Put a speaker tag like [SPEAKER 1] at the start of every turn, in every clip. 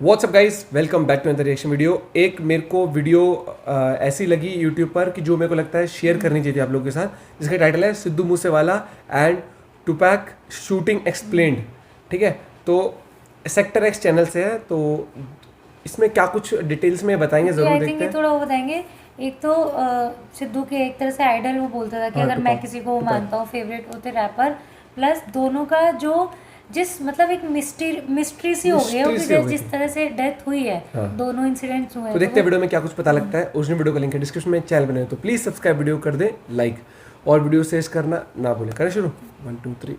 [SPEAKER 1] WhatsApp guys, welcome back to another reaction video. एक मेरे को वीडियो ऐसी लगी यूट्यूब पर कि जो मेरे को लगता है शेयर करनी चाहिए आप लोगों के साथ, जिसका टाइटल है Sidhu Moosewala and टूपैक shooting explained. ठीक है, तो सेक्टर एक्स चैनल से है, तो इसमें क्या कुछ डिटेल्स में बताएंगे, जरूर देखते हैं।
[SPEAKER 2] थोड़ा वो बताएंगे। एक तो सिद्धू के एक तरह से आइडल वो बोलता था कि अगर मैं किसी को मानता हूँ फेवरेट होते रैपर, प्लस दोनों का जो जिस मतलब एक मिस्ट्री सी हो गई है जिस तरह से डेथ हुई है। दोनों इंसिडेंट्स हुए हैं।
[SPEAKER 1] तो देखते हैं वीडियो में क्या कुछ पता लगता है। ओरिजिनल वीडियो का लिंक है डिस्क्रिप्शन में। चैनल बने तो प्लीज सब्सक्राइब, वीडियो कर दें लाइक और वीडियो शेयर करना ना भूलें। करें शुरू, 1 2 3।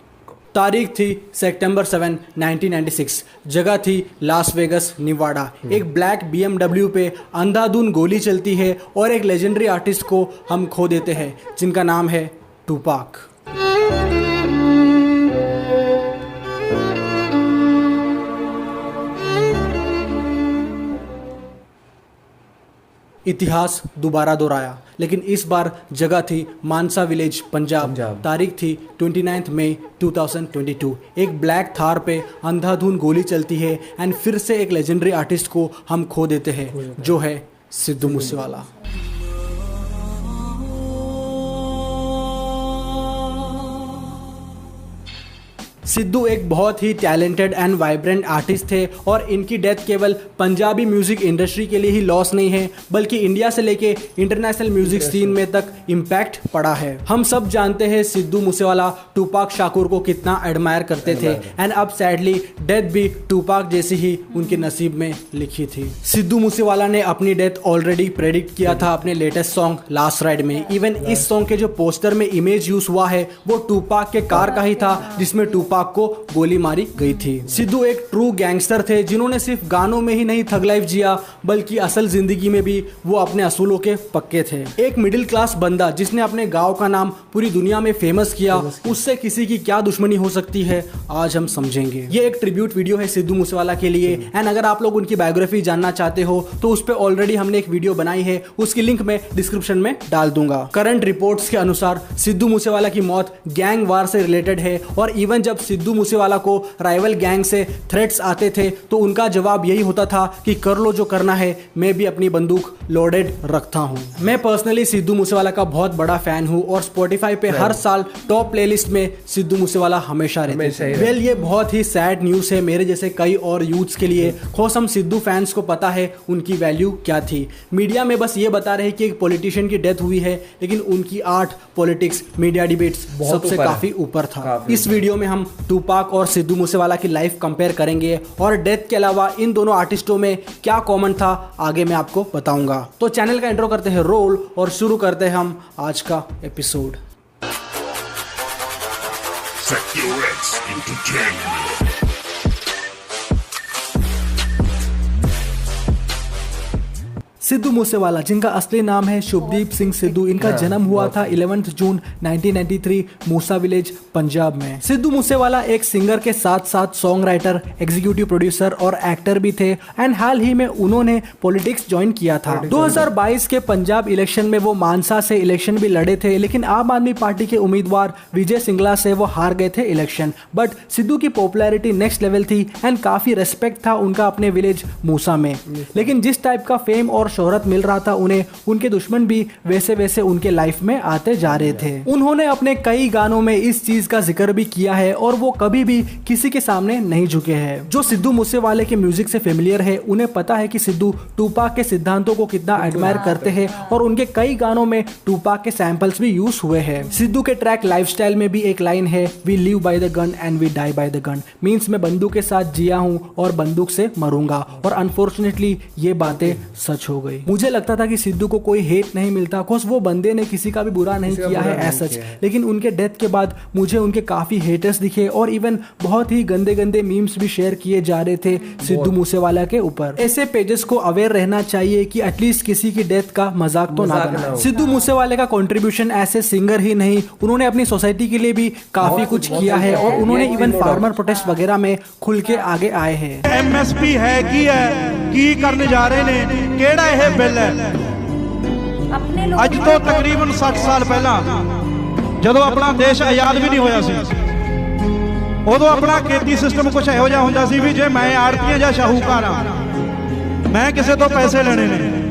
[SPEAKER 3] तारीख थी सितंबर 7, 1996। जगह थी लास वेगस, निवाडा। एक ब्लैक BMW पे अंधाधुन गोली चलती है और एक लेजेंडरी आर्टिस्ट को हम खो देते हैं जिनका नाम है टूपाक। इतिहास दोबारा दोहराया, लेकिन इस बार जगह थी मानसा विलेज, पंजाब। तारीख थी 29 मई 2022। एक ब्लैक थार पे अंधाधुन गोली चलती है एंड फिर से एक लेजेंडरी आर्टिस्ट को हम खो देते हैं जो है सिद्धू मूसेवाला। सिद्धू एक बहुत ही टैलेंटेड एंड वाइब्रेंट आर्टिस्ट थे और इनकी डेथ केवल पंजाबी म्यूजिक इंडस्ट्री के लिए ही लॉस नहीं है, बल्कि इंडिया से लेके इंटरनेशनल म्यूजिक सीन में तक इम्पैक्ट पड़ा है। हम सब जानते हैं सिद्धू मूसेवाला टूपाक शाकुर को कितना एडमायर करते थे एंड अब सैडली डेथ भी टूपाक जैसी ही उनके नसीब में लिखी थी। सिद्धू मूसेवाला ने अपनी डेथ ऑलरेडी प्रेडिक्ट किया था अपने लेटेस्ट सॉन्ग लास्ट राइड में। इवन इस सॉन्ग के जो पोस्टर में इमेज यूज हुआ है वो टूपाक के कार का ही था जिसमें टूपाक को गोली मारी गई थी। सिद्धू एक ट्रू गैंगस्टर थे जिन्होंने सिर्फ गानों में ही नहीं थग लाइफ जिया, बल्कि असल जिंदगी में भी वो अपने असूलों के पक्के थे। एक मिडिल क्लास बंदा जिसने अपने गांव का नाम पूरी दुनिया में फेमस किया, उससे किसी की क्या दुश्मनी हो सकती है आज हम समझेंगे। ये एक ट्रिब्यूट वीडियो है सिद्धू मूसेवाला के लिए एंड अगर आप लोग उनकी बायोग्राफी जानना चाहते हो तो उस पर ऑलरेडी हमने एक वीडियो बनाई है, उसकी लिंक मैं डिस्क्रिप्शन में डाल दूंगा। करंट रिपोर्ट्स के अनुसार सिद्धू मूसेवाला की मौत गैंग वार से रिलेटेड है और इवन जब सिद्धू मूसेवाला को राइवल गैंग से थ्रेट्स आते थे तो उनका जवाब यही होता था कि कर लो जो करना है, मैं भी अपनी बंदूक लोडेड रखता हूं। मैं पर्सनली सिद्धू मूसेवाला का बहुत बड़ा फैन हूं और स्पॉटिफाई पे हर साल टॉप प्लेलिस्ट में सिद्धू मूसेवाला हमेशा रहते हैं। वेल, ये बहुत ही सैड न्यूज है मेरे जैसे कई और यूथ्स के लिए। खोस हम सिद्धू फैंस को पता है उनकी वैल्यू क्या थी। मीडिया में बस ये बता रहे कि एक पॉलिटिशियन की डेथ हुई है, लेकिन उनकी आर्ट, पॉलिटिक्स, मीडिया डिबेट्स सबसे काफी ऊपर था। इस वीडियो में हम टूपाक और सिद्धू मूसेवाला की लाइफ कंपेयर करेंगे और डेथ के अलावा इन दोनों आर्टिस्टों में क्या कॉमन था आगे मैं आपको बताऊंगा। तो चैनल का इंट्रो करते हैं रोल और शुरू करते हैं हम आज का एपिसोड। सिद्धू मूसेवाला, जिनका असली नाम है शुभदीप सिंह सिद्धू, इनका जन्म हुआ था 11 जून 1993 मूसा विलेज, पंजाब में। सिद्धू मूसेवाला एक सिंगर के साथ साथ सॉन्ग राइटर, एग्जीक्यूटिव प्रोड्यूसर और एक्टर भी थे एंड हाल ही में उन्होंने पॉलिटिक्स ज्वाइन किया था। 2022 के पंजाब इलेक्शन में वो मानसा से इलेक्शन भी लड़े थे, लेकिन आम आदमी पार्टी के उम्मीदवार विजय सिंगला से वो हार गए थे इलेक्शन। बट सिद्धू की पॉपुलैरिटी नेक्स्ट लेवल थी एंड काफी रेस्पेक्ट था उनका अपने विलेज मूसा में। लेकिन जिस टाइप का फेम और शोहरत मिल रहा था उन्हें, उनके दुश्मन भी वैसे वैसे उनके लाइफ में आते जा रहे थे। उन्होंने अपने कई गानों में इस चीज का जिक्र भी किया है और वो कभी भी किसी के सामने नहीं झुके हैं। जो सिद्धू मूसेवाले के म्यूजिक से फेमिलियर है उन्हें पता है कि सिद्धू टूपाक के सिद्धांतों को कितना एडमायर करते हैं और उनके कई गानों में टूपाक के सैंपल्स भी यूज हुए हैं। सिद्धू के ट्रैक लाइफस्टाइल में भी एक लाइन है, we live by the gun and we die by the gun. Means मैं बंदूक के साथ जिया हूं और बंदूक से मरूंगा, और अनफॉर्चुनेटली ये बातें सच हो गई। मुझे लगता था कि सिद्धू को कोई हेट नहीं मिलता, कोस वो बंदे ने किसी का भी बुरा नहीं किया है एज सच, लेकिन उनके डेथ के बाद मुझे उनके काफी हेटर्स दिखे और इवन बहुत ही गंदे गंदे मीम्स भी शेयर किए जा रहे थे सिद्धू मूसेवाला के ऊपर। ऐसे पेजेस को अवेयर रहना चाहिए कि एटलीस्ट किसी की डेथ का मजाक तो ना बनाए। सिद्धू मूसेवाले का कंट्रीब्यूशन ऐसे सिंगर ही नहीं, उन्होंने अपनी सोसाइटी के लिए भी काफी कुछ किया है और उन्होंने इवन फार्मर प्रोटेस्ट वगैरह में खुल के आगे आए हैं।
[SPEAKER 4] MSP है की करने जा रहे ने, केड़ा यह बिल है? ਅੱਜ ਤੋਂ ਤਕਰੀਬਨ 60 ਸਾਲ ਪਹਿਲਾਂ ਜਦੋਂ ਆਪਣਾ ਦੇਸ਼ ਆਜ਼ਾਦ ਵੀ ਨਹੀਂ ਹੋਇਆ ਸੀ, ਉਦੋਂ ਆਪਣਾ ਖੇਤੀ ਸਿਸਟਮ ਕੁਝ ਇਹੋ ਜਿਹਾ ਹੁੰਦਾ ਸੀ ਵੀ ਜੇ ਮੈਂ ਆੜਤੀਆਂ ਜਾਂ ਸ਼ਾਹੂਕਾਰ ਆ मैं किसी तो पैसे लेने ने।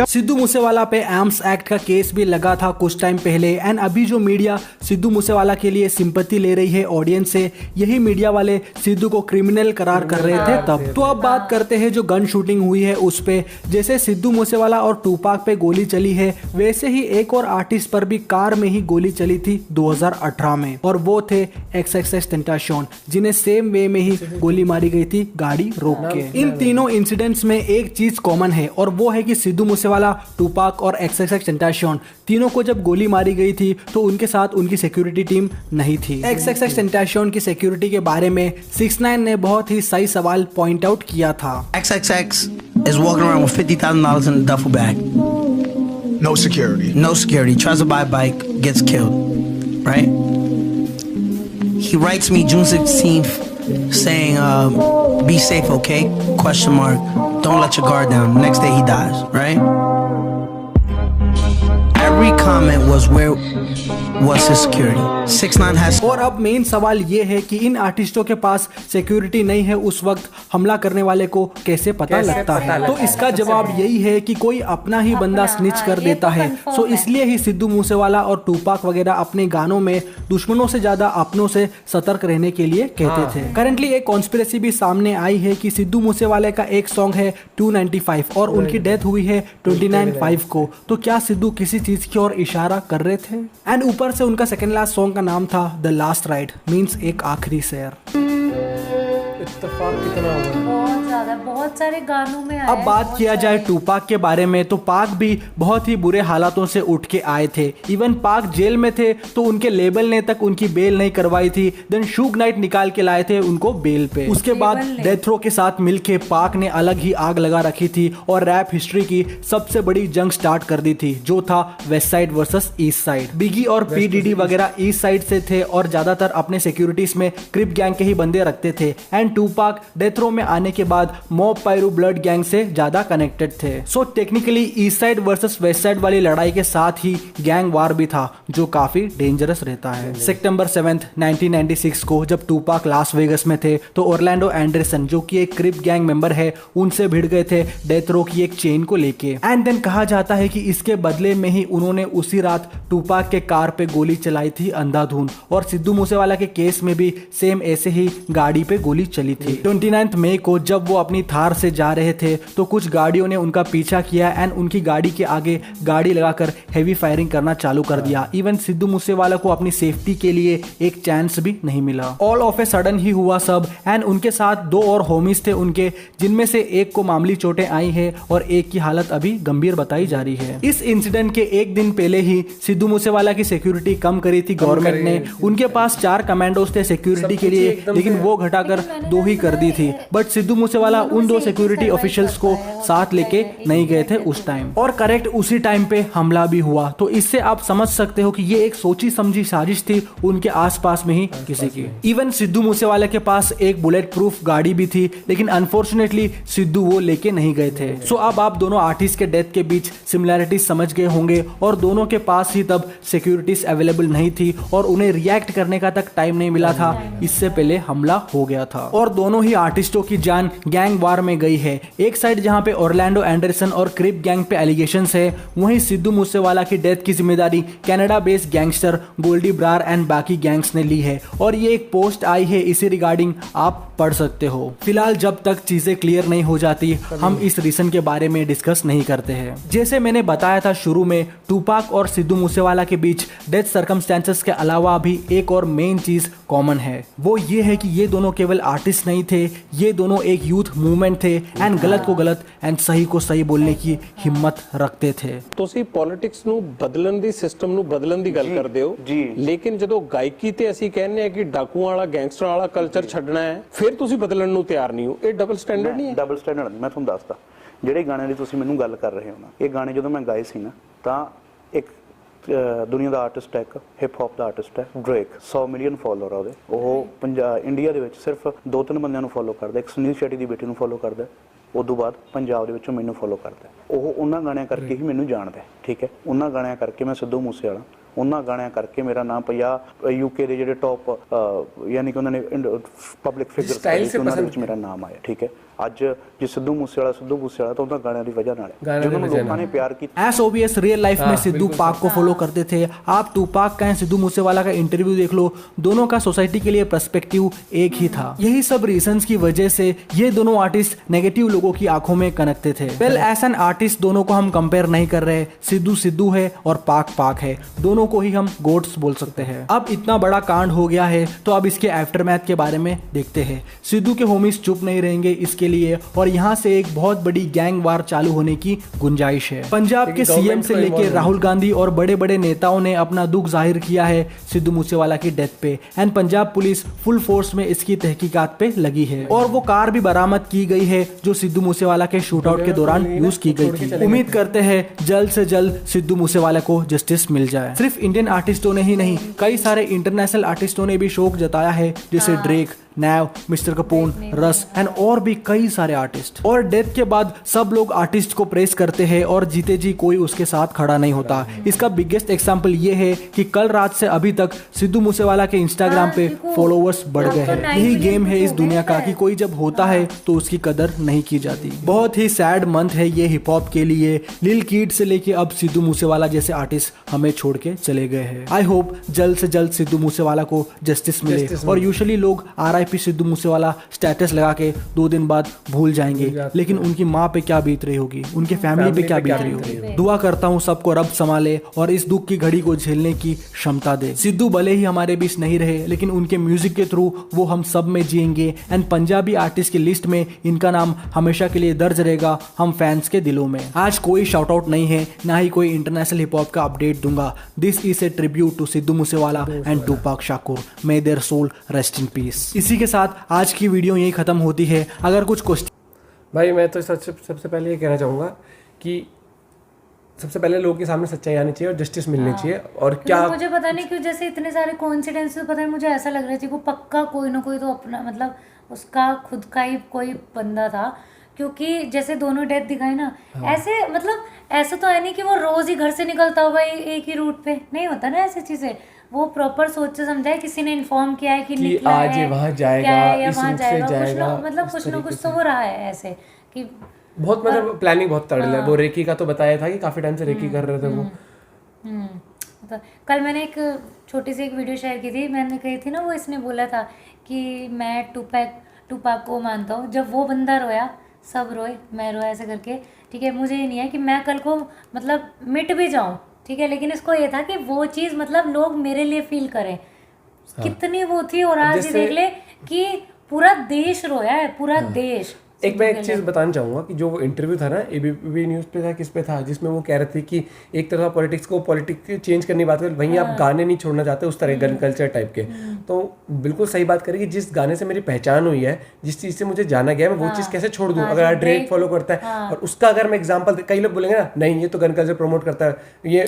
[SPEAKER 3] सिद्धू मूसेवाला पे आर्म्स एक्ट का केस भी लगा था कुछ टाइम पहले एंड अभी जो मीडिया सिद्धू मूसेवाला के लिए सिंपैथी ले रही है ऑडियंस से, यही मीडिया वाले सिद्धू को क्रिमिनल करार कर रहे थे तब। तो अब बात करते हैं जो गन शूटिंग हुई है उस पे। जैसे सिद्धू मूसेवाला और टूपाक पे गोली चली है, वैसे ही एक और आर्टिस्ट पर भी कार में ही गोली चली थी 2018 में, और वो थे XXXTentacion, जिन्हें सेम वे में ही गोली मारी गई थी गाड़ी रोक के। इन तीनों इंसिडेंट्स में एक चीज कॉमन है और वो है कि सिद्धू मूसेवाला, टूपाक और XXXTentacion तीनों को जब गोली मारी गई थी तो उनके साथ उनकी सिक्योरिटी टीम नहीं थी। XXXTentacion की सिक्योरिटी के बारे में 6ix9ine ने बहुत ही सही सवाल पॉइंट आउट किया था।
[SPEAKER 5] XXX is walking around with $50,000 in a duffel bag.
[SPEAKER 6] No security.
[SPEAKER 5] No security. Tries to buy a bike, gets killed. Right? He writes me June 16th saying, be safe, okay? Question mark. Don't let your guard down. Next day he dies, right? Every comment was where was his security. 6ix9ine has.
[SPEAKER 3] और अब main सवाल ये है कि इन आर्टिस्टों के पास security नहीं है, उस वक्त हमला करने वाले को कैसे पता लगता है? तो इसका जवाब यही है कि कोई अपना ही बंदा स्निच कर देता है। सो इसलिए ही सिद्धू मूसेवाला और टूपाक वगैरह अपने गानों में दुश्मनों से ज्यादा अपनों से सतर्क रहने के लिए कहते थे। करंटली एक कॉन्स्पिरेसी भी सामने आई है कि सिद्धू मूसेवाले का एक सॉन्ग है 295 और उनकी डेथ हुई है 29/5 को। तो क्या सिद्धू किसी चीज की ओर इशारा कर रहे थे? एंड ऊपर से उनका सेकंड लास्ट सॉन्ग का नाम था द लास्ट राइड, मींस एक आखिरी सैर।
[SPEAKER 1] इत्तेफाक कितना हुआ।
[SPEAKER 2] बहुत ज्यादा, बहुत सारे गानों में आया
[SPEAKER 3] अब
[SPEAKER 2] है,
[SPEAKER 3] बात
[SPEAKER 2] बहुत
[SPEAKER 3] किया जाए टूपाक के बारे में तो पाक भी बहुत ही बुरे हालातों से उठ के आए थे। इवन पाक जेल में थे तो उनके लेबल ने तक उनकी बेल नहीं करवाई थी। देन शूग नाइट निकाल के लाए थे उनको बेल पे। उसके बाद डेथ रो के साथ मिलके पाक ने अलग ही आग लगा रखी थी और रैप हिस्ट्री की सबसे बड़ी जंग स्टार्ट कर दी थी, जो था west side versus east side. Biggie और PDD वगैरह ईस्ट साइड से थे और ज्यादातर अपने सिक्योरिटीज में क्रिप गैंग के ही बंदे रखते थे। एंड टूपाक डेथ रो में आने के बाद मॉब पायरू ब्लड गैंग से ज्यादा कनेक्टेड थे। So technically east side versus west side वाली लड़ाई के साथ ही गैंग वार भी था, जो काफी डेंजरस रहता है। सितंबर 7, 1996 को जब टूपाक लास वेगस में थे तो ओरलैंडो एंडरसन, जो कि एक क्रिप गैंग मेंबर है, उनसे भिड़ गए थे डेथ रो की एक चेन को लेके। एंड देन कहा जाता है कि इसके बदले में ही उन्होंने उसी रात टूपाक के कार पे गोली चलाई थी अंधाधुंध। और सिद्धू मूसेवाला के केस में भी सेम ऐसे ही गाड़ी पे गोली चली थी। 29 मई को जब वो अपनी थार से जा रहे थे तो कुछ गाड़ियों ने उनका पीछा किया एंड उनकी गाड़ी के आगे गाड़ी लगाकर हेवी फायरिंग करना चालू कर दिया। इवन सिद्धू मूसेवाला को अपनी सेफ्टी के लिए एक चांस भी नहीं मिला। ऑल ऑफ ए सडन ही हुआ सब। एंड उनके साथ 2 और होमीज थे उनके, जिनमें से एक को मामूली चोटें आई है और एक की हालत अभी गंभीर बताई जा रही है। इस इंसिडेंट के एक दिन पहले ही सिद्धू मूसेवाला की सिक्योरिटी कम करी थी गवर्नमेंट ने। उनके पास 4 कमांडोज थे सिक्योरिटी के लिए, लेकिन वो घटाकर 2 ही कर दी थी। बट सिद्धू मूसेवाला उन 2 सिक्योरिटी ऑफिशियल्स को साथ लेके नहीं गए थे उस टाइम, और करेक्ट उसी टाइम पे हमला भी हुआ। तो इससे आप समझ सकते हो कि ये एक सोची समझी साजिश थी उनके आसपास में ही किसी की। इवन सिद्धू मूसेवाला के पास एक बुलेट प्रूफ गाड़ी भी थी, लेकिन अनफॉर्चुनेटली सिद्धू वो लेके नहीं गए थे। सो अब आप दोनों आर्टिस्ट के डेथ के बीच सिमिलैरिटी समझ गए होंगे, और दोनों के पास ही तब सिक्योरिटीज अवेलेबल नहीं थी और उन्हें रिएक्ट करने का तक टाइम नहीं मिला था, इससे पहले हमला हो गया था। और दोनों ही आर्टिस्टों की जान गैंग वार में गई है। एक साइड जहां पे ओरलैंडो एंडरसन और क्रिप गैंग पे एलिगेशंस है, वहीं सिद्धू मूसेवाला की डेथ की जिम्मेदारी Canada based gangster Goldy Brar and बाकी गैंग्स ने ली है। और ये एक पोस्ट आई है इसी रिगार्डिंग, आप पढ़ सकते हो। फिलहाल जब तक चीजें क्लियर नहीं हो जाती हम इस रीजन के बारे में डिस्कस नहीं करते हैं। जैसे मैंने बताया था शुरू में, टूपाक और सिद्धू मूसेवाला के बीच डेथ सर्कमस्टेंसेस के अलावा भी एक और मेन चीज कॉमन है। वो ये है कि ये दोनों केवल आर्टिस्ट नहीं थे, ये दोनों एक यूथ मूवमेंट थे एंड गलत को गलत एंड सही को सही बोलने की हिम्मत रखते थे।
[SPEAKER 7] ਤੁਸੀਂ ਪੋਲਿਟਿਕਸ ਨੂੰ ਬਦਲਣ ਦੀ ਸਿਸਟਮ ਨੂੰ ਬਦਲਣ ਦੀ ਗੱਲ ਕਰਦੇ ਹੋ ਲੇਕਿਨ ਜਦੋਂ ਗਾਇਕੀ ਤੇ ਅਸੀਂ ਕਹਿੰਦੇ ਆ ਕਿ ਡਾਕੂਆਂ ਵਾਲਾ ਗੈਂਗਸਟਰ ਵਾਲਾ ਕਲਚਰ ਛੱਡਣਾ ਹੈ ਫਿਰ ਤੁਸੀਂ ਬਦਲਣ ਨੂੰ ਤਿਆਰ ਨਹੀਂ ਹੋ। ਇਹ ਡਬਲ ਸਟੈਂਡਰਡ ਨਹੀਂ ਹੈ।
[SPEAKER 8] ਡਬਲ ਸਟੈਂਡਰਡ ਮੈਂ ਤੁਹਾਨੂੰ ਦੱਸਦਾ, ਜਿਹੜੇ ਗਾਣੇ ਦੀ ਤੁਸੀਂ ਮੈਨੂੰ ਗੱਲ ਕਰ ਰਹੇ ਹੋ ਨਾ, ਇਹ ਗਾਣੇ ਜਦੋਂ ਮੈਂ ਗਾਏ ਸੀ ਨਾ ਤਾਂ ਇੱਕ ਦੁਨੀਆ ਦਾ ਆਰਟਿਸਟ ਹੈ, ਇੱਕ ਹਿਪ ਹੌਪ ਦਾ ਆਰਟਿਸਟ ਹੈ ਡ੍ਰੇਕ, 100 ਮਿਲੀਅਨ ਫਾਲੋਅਰ ਆ ਉਹਦੇ। ਉਹ ਇੰਡੀਆ ਦੇ ਵਿੱਚ ਸਿਰਫ 2-3 ਬੰਦਿਆਂ ਨੂੰ ਫੋਲੋ ਕਰਦਾ, ਇੱਕ ਸੁਨੀਲ ਸ਼ੈਟੀ ਦੀ ਬੇਟੀ ਨੂੰ ਫੋਲੋ ਕਰਦਾ, ਉਦੋਂ ਬਾਅਦ ਪੰਜਾਬ ਦੇ ਵਿੱਚੋਂ ਮੈਨੂੰ ਫੋਲੋ ਕਰਦਾ। ਉਹ ਉਹਨਾਂ ਗਾਣਿਆਂ ਕਰਕੇ ਹੀ ਮੈਨੂੰ ਜਾਣਦਾ, ਠੀਕ ਹੈ। ਉਹਨਾਂ ਗਾਣਿਆਂ ਕਰਕੇ ਮੈਂ ਸਿੱਧੂ ਮੂਸੇਵਾਲਾ, ਉਹਨਾਂ ਗਾਣਿਆਂ ਕਰਕੇ ਮੇਰਾ ਨਾਮ 50 UK ਦੇ ਜਿਹੜੇ ਟੌਪ ਯਾਨੀ ਕਿ ਉਹਨਾਂ ਨੇ ਪਬਲਿਕ ਫਿਗਰਸ ਉਹਨਾਂ ਦੇ ਵਿੱਚ ਮੇਰਾ ਨਾਮ ਆਇਆ, ਠੀਕ ਹੈ। ਅੱਜ ਜੇ सिद्धू मूसेवाला तो उनका गाणियां दी वजह नाल है,
[SPEAKER 1] गाणियां दी
[SPEAKER 8] जिन्होंने
[SPEAKER 1] वजह
[SPEAKER 8] लोगों ने प्यार किया।
[SPEAKER 3] एस ओबीएस रियल लाइफ में सिद्धू पाक को फॉलो करते थे। आप टूपाक का सिद्धू मूसेवाला का इंटरव्यू देख लो, दोनों का सोसाइटी के लिए पर्सपेक्टिव एक ही था। यही सब रीजंस की वजह से ये दोनों आर्टिस्ट नेगेटिव लोगों की आंखों में कनकते थे। वेल एज एन आर्टिस्ट दोनों को हम कंपेयर नहीं कर रहे, सिद्धू सिद्धू है और पाक पाक है, दोनों को ही हम गोट्स बोल सकते हैं। अब इतना बड़ा कांड हो गया है तो अब इसके आफ्टरमैथ के बारे में देखते हैं। सिद्धू के होमीज चुप नहीं रहेंगे इसके लिए, और यहाँ से एक बहुत बड़ी गैंग वार चालू होने की गुंजाइश है। पंजाब के सीएम से लेकर राहुल गांधी और बड़े बड़े नेताओं ने अपना दुख जाहिर किया है सिद्धू मूसेवाला की डेथ पे, and Punjab police full force में इसकी तहकीकात पे लगी है। और वो कार भी बरामद की गई है जो सिद्धू मूसेवाला के शूट आउट के दौरान यूज की गई थी। उम्मीद करते हैं जल्द से जल्द सिद्धू मूसेवाला को जस्टिस मिल जाए। सिर्फ इंडियन आर्टिस्टों ने ही नहीं, कई सारे इंटरनेशनल आर्टिस्टों ने भी शोक जताया है, जैसे ड्रेक, नैव, मिस्टर कपूर, रस एंड और भी कई सारे आर्टिस्ट। और डेथ के बाद सब लोग आर्टिस्ट को प्रेस करते हैं और जीते जी कोई उसके साथ खड़ा नहीं होता। इसका बिगेस्ट एग्जांपल ये है कि कल रात से अभी तक सिद्धू मूसेवाला के इंस्टाग्राम पे फॉलोअर्स बढ़ गए हैं। यही गेम है इस दुनिया का कि कोई जब होता है तो उसकी कदर नहीं की जाती। बहुत ही सैड मंथ है ये हिप हॉप के लिए। लिल कीड से लेके अब सिद्धू मूसेवाला जैसे आर्टिस्ट हमें छोड़ के चले गए हैं। आई होप जल्द से जल्द सिद्धू मूसेवाला को जस्टिस मिले। और यूजुअली लोग RIP सिद्धू मूसेवाला स्टेटस लगा के 2 दिन बाद भूल जाएंगे, लेकिन उनकी माँ पे क्या बीत रही होगी, उनके फैमिली पे क्या बीत रही होगी। दुआ करता हूँ सबको रब संभाले और इस दुख की घड़ी को झेलने की क्षमता दे। सिद्धू भले ही हमारे बीच नहीं रहे, लेकिन उनके म्यूजिक के थ्रू वो हम सब में जिएंगे, एंड पंजाबी आर्टिस्ट की लिस्ट में इनका नाम हमेशा के लिए दर्ज रहेगा हम फैंस के दिलों में। आज कोई शाउट आउट नहीं है, ना ही कोई इंटरनेशनल हिप हॉप का अपडेट दूंगा। This is a tribute to Sidhu Moosewala and Tupac Shakur. May their soul rest in peace. इसी के साथ आज की वीडियो यही खत्म होती है। अगर कुछ क्वेश्चन,
[SPEAKER 1] भाई मैं तो सबसे पहले ये कहना चाहूँगा कि सबसे पहले लोगों के सामने सच्चाई आनी चाहिए और जस्टिस मिलनी चाहिए। और क्या
[SPEAKER 2] मुझे पता नहीं क्यों जैसे इतने सारे कोइंसिडेंसेस, पता नहीं मुझे ऐसा लग रहा है वो पक्का कोई ना कोई तो अपना मतलब उसका खुद का ही कोई बंदा था, क्योंकि जैसे दोनों डेथ दिखाई ना, ऐसे मतलब ऐसा तो है नहीं कि वो रोज ही घर से निकलता होगा एक ही रूट पे, नहीं होता ना ऐसी चीजें। वो प्रॉपर सोच से समझा है, किसी ने इन्फॉर्म किया है कि निकला
[SPEAKER 1] आज
[SPEAKER 2] है,
[SPEAKER 1] वहाँ जाएगा,
[SPEAKER 2] या
[SPEAKER 1] इस
[SPEAKER 2] वहाँ
[SPEAKER 1] रूट से जाएगा,
[SPEAKER 2] मतलब कुछ ना कुछ तो हो रहा है ऐसे कि
[SPEAKER 1] बहुत मतलब प्लानिंग बहुत तगड़ है। वो रेकी का तो बताया था कि काफी टाइम से रेकी कर रहे थे वो।
[SPEAKER 2] तो कल मैंने एक छोटी सी एक वीडियो शेयर की थी, मैंने कही थी ना वो इसने बोला था कि मैं टूपाक को मानता हूँ। जब वो बंदा रोया सब रोए, मैं रोया ऐसे करके, ठीक है। मुझे ये नहीं है कि मैं कल को मतलब मिट भी जाऊँ, ठीक है, लेकिन इसको ये था कि वो चीज़ मतलब लोग मेरे लिए फील करें। कितनी वो थी। और आज देख ले कि पूरा देश रोया है, पूरा देश।
[SPEAKER 1] एक मैं एक चीज़ बताना चाहूँगा कि जो इंटरव्यू था ना ABP न्यूज़ पे था, किस पे था, जिसमें वो कह रहे थे कि एक तरह पॉलिटिक्स चेंज करने की बात करें, वहीं आप गाने नहीं छोड़ना चाहते उस तरह गन कल्चर टाइप के। तो बिल्कुल सही बात करें कि जिस गाने से मेरी पहचान हुई है, जिस चीज़ से मुझे जाना गया, मैं वो चीज़ कैसे छोड़ दूँ। अगर ड्रेक फॉलो करता है और उसका अगर मैं एग्जाम्पल, कई लोग बोलेंगे ना नहीं ये तो गन कल्चर प्रमोट करता है,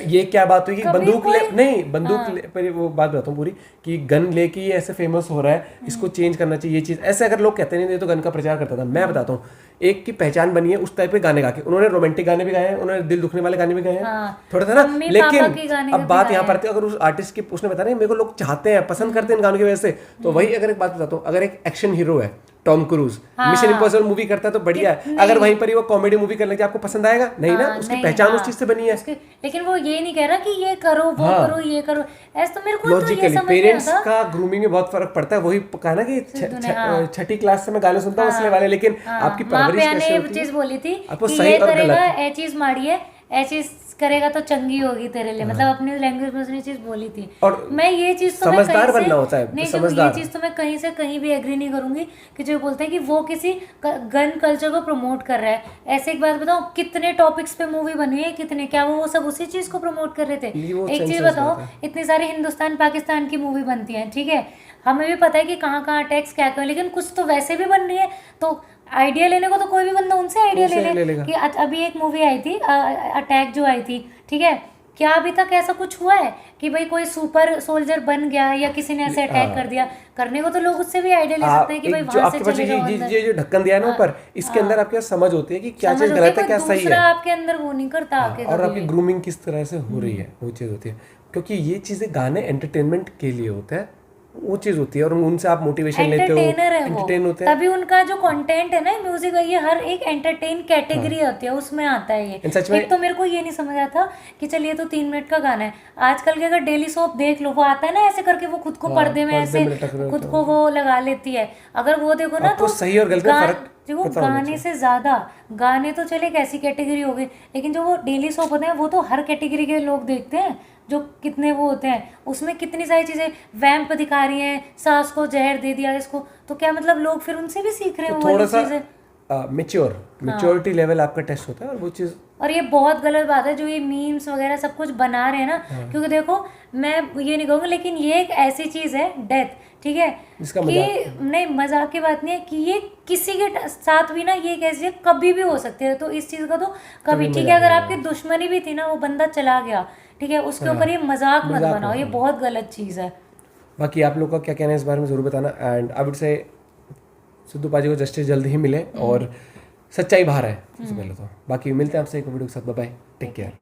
[SPEAKER 1] ये क्या बात हुई कि बंदूक पर वो बात बताता हूँ पूरी कि गन लेके ये ऐसे फेमस हो रहा है, इसको चेंज करना चाहिए ये चीज़। ऐसे अगर लोग कहते नहीं तो गन का प्रचार करता था। मैं बताता हूँ, एक की पहचान बनी है उस टाइप के गाने गा के। उन्होंने रोमांटिक गाने भी गाए हैं, उन्होंने दिल दुखने वाले गाने भी गाए हैं, थोड़ा था ना। लेकिन अब बात यहाँ पर आती है, अगर उस आर्टिस्ट की उसने बताया मेरे को लोग चाहते हैं, पसंद करते हैं इन गानों की वजह से, तो वही अगर एक बात बताता हूँ, अगर एक एक्शन हीरो है Tom cruise, mission impossible movie करता है तो बढ़िया है। अगर वहीं पर ही वो कॉमेडी मूवी कर लेंगे आपको पसंद आएगा? नहीं ना, उसकी पहचान उस चीज से बनी है।
[SPEAKER 2] लेकिन वो ये नहीं कह रहा कि ये करो वो करो ये करो, ऐसा तो मेरे को
[SPEAKER 1] लॉजिकली पेरेंट्स का ग्रूमिंग में बहुत फर्क पड़ता है। वही कहा ना कि 6ठी क्लास से मैं गाने सुनता हूँ इसलिए वाले, लेकिन आपकी परवरिश कैसे होती है।
[SPEAKER 2] चीज बोली थी
[SPEAKER 1] आपको
[SPEAKER 2] कि
[SPEAKER 1] सही
[SPEAKER 2] ये
[SPEAKER 1] और
[SPEAKER 2] करेगा,
[SPEAKER 1] गलत,
[SPEAKER 2] ये चीज माड़ी है, ये चीज करेगा तो चंगी होगी तेरे लिए, मतलब अपनी लैंग्वेज में उसने चीज बोली थी। और मैं ये चीज तो
[SPEAKER 1] समझदार बनना होता है,
[SPEAKER 2] नहीं,
[SPEAKER 1] समझदार।
[SPEAKER 2] ये चीज तो मैं कहीं से कहीं भी एग्री नहीं करूंगी कि जो बोलते हैं कि वो किसी गन कल्चर को प्रमोट कर रहा है। ऐसे एक बात बताओ, कितने टॉपिक्स पे मूवी बनी है, कितने, क्या वो सब उसी चीज को प्रमोट कर रहे थे? एक चीज बताओ, इतनी सारी हिंदुस्तान पाकिस्तान की मूवी बनती है, ठीक है, हमें भी पता है कि कहाँ कहाँ अटैक्स क्या क्या, लेकिन कुछ तो वैसे भी बन रही है। तो आइडिया लेने को तो कोई भी बंदा उनसे आइडिया ले ले कि अभी एक मूवी आई थी अटैक जो आई थी, ठीक है, क्या अभी तक ऐसा कुछ हुआ है कि भाई कोई सुपर सोल्जर बन गया या किसी ने ऐसे अटैक कर दिया? करने को तो लोग उससे भी आइडिया ले सकते हैं कि भाई वहां से चलेगा।
[SPEAKER 1] ये जो ढक्कन दिया है ना ऊपर, इसके अंदर आपके समझ होती है कि क्या चीज गलत है क्या सही है।
[SPEAKER 2] आपके अंदर वो नहीं करता आके,
[SPEAKER 1] और आपकी ग्रूमिंग किस तरह से हो रही है वो चीज होती है। क्योंकि ये चीजें गाने एंटरटेनमेंट के लिए होता है, वो चीज़ होती है और उनसे आप मोटिवेशन लेते हो,
[SPEAKER 2] एंटरटेनर है वो,
[SPEAKER 1] एंटरटेन होते हैं।
[SPEAKER 2] तभी उनका जो कंटेंट है ना म्यूजिक का, ये हर एक एंटरटेन कैटेगरी होती है, उसमें आता है ये।
[SPEAKER 1] सच में-
[SPEAKER 2] एक तो मेरे को ये नहीं समझ आता कि चलिए तो 3 मिनट का गाना है, आजकल के अगर डेली सोप देख लो, वो आता है ना ऐसे करके, वो खुद को पर्दे में ऐसे खुद को वो लगा लेती है, अगर वो देखो ना
[SPEAKER 1] आपको
[SPEAKER 2] तो
[SPEAKER 1] सही और गलत में फर्क
[SPEAKER 2] देखो
[SPEAKER 1] पता होना
[SPEAKER 2] गाने से ज्यादा, गाने तो चले एक ऐसी कैटेगरी हो गई, लेकिन जो वो डेली सोप होते हैं वो तो हर कैटेगरी के लोग देखते हैं, जो कितने वो होते हैं, उसमें कितनी सारी चीजें, वैम्प दिखा रही हैं, सास को जहर दे दिया इसको, तो क्या मतलब लोग फिर उनसे भी सीख रहे हैं वो
[SPEAKER 1] थोड़ा
[SPEAKER 2] वाली
[SPEAKER 1] सा
[SPEAKER 2] चीजें।
[SPEAKER 1] मेच्योरिटी लेवल आपका टेस्ट होता है और वो चीज़।
[SPEAKER 2] और ये बहुत गलत बात है जो ये मीम्स वगैरह सब कुछ बना रहे हैं ना, क्योंकि देखो मैं ये नहीं कहूँगी, लेकिन ये एक ऐसी चीज़ है डेथ, ठीक है,
[SPEAKER 1] जिसका
[SPEAKER 2] कि नहीं मजाक की बात नहीं है, कि ये किसी के साथ भी ना, ये एक ऐसी चीज़ कभी भी हो सकती है, तो इस चीज़ का तो कभी, ठीक है, अगर आपकी दुश्मनी भी थी ना, वो बंदा चला गया, ठीक है, उसके ऊपर ये मजाक मत बनाओ, ये बहुत गलत चीज़ है।
[SPEAKER 1] बाकी आप लोग का क्या कहना है इस बारे में ज़रूर बताना। And I would say Sidhu paaji को जस्टिस जल्दी ही मिले और सच्चाई बाहर है सबसे पहले तो। बाकी मिलते हैं आपसे एक वीडियो के साथ, बाय बाय, टेक केयर।